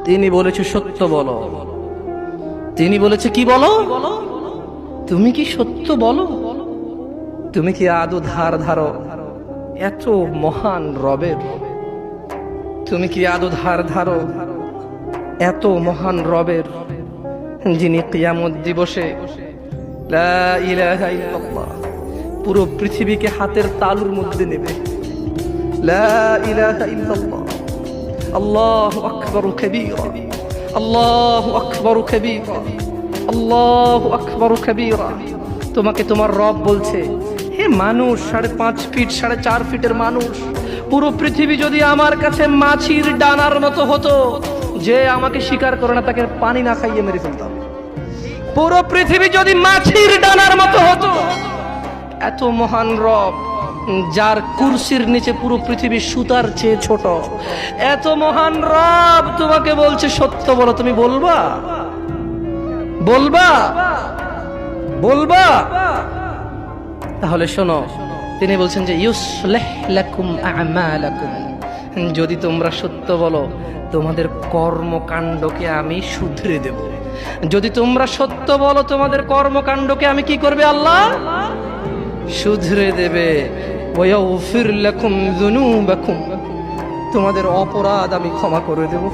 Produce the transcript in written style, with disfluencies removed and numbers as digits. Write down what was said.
তিনি বলেছে সত্য বলো। তিনি বলেছে কি বলো? তুমি কি সত্য বলো? তুমি কি আদৌ ধার ধারো এত মহান রবের? তুমি কি আদৌ ধার ধারো এত মহান রবের, যিনি কিয়ামত দিবসে লা ইলাহা ইল্লাল্লাহ পুরো পৃথিবীকে হাতের তালুর মধ্যে নেবে। লা ইলাহা ইল্লাল্লাহ আল্লাহু আকবার কাবীরা, আল্লাহু আকবার কাবীরা, আল্লাহু আকবার কাবীরা। তোমাকে তোমার রব বলছে, হে মানুষ, 5.5 ফিট 4.5 ফিটের মানুষ, পুরো পৃথিবী যদি আমার কাছে মাছির ডানার মতো হতো, যে আমাকে স্বীকার করে না তাকে পানি না খাইয়ে মেরে ফেলতাম। পুরো পৃথিবী যদি মাছির ডানার মতো হতো, এত মহান রব যার কুরসির নিচে পুরো পৃথিবী সুতার চেয়ে ছোট, এত মহান রব তোমাকে বলছে সত্য বলো। তুমি বলবা? বলবা? বলবা? তাহলে শোনো, তিনি বলছেন যে ইউসলিহ লাকুম আ'মালাকুম, যদি তোমরা সত্য বলো তোমাদের কর্মকাণ্ডকে আমি শুধরে দেব। যদি তোমরা সত্য বলো তোমাদের কর্মকাণ্ডকে আমি কি করবে? আল্লাহ শুধরে দেবে। ওয়াগফির লাকুম যুনুবাকুম, তোমাদের অপরাধ আমি ক্ষমা করে দেব।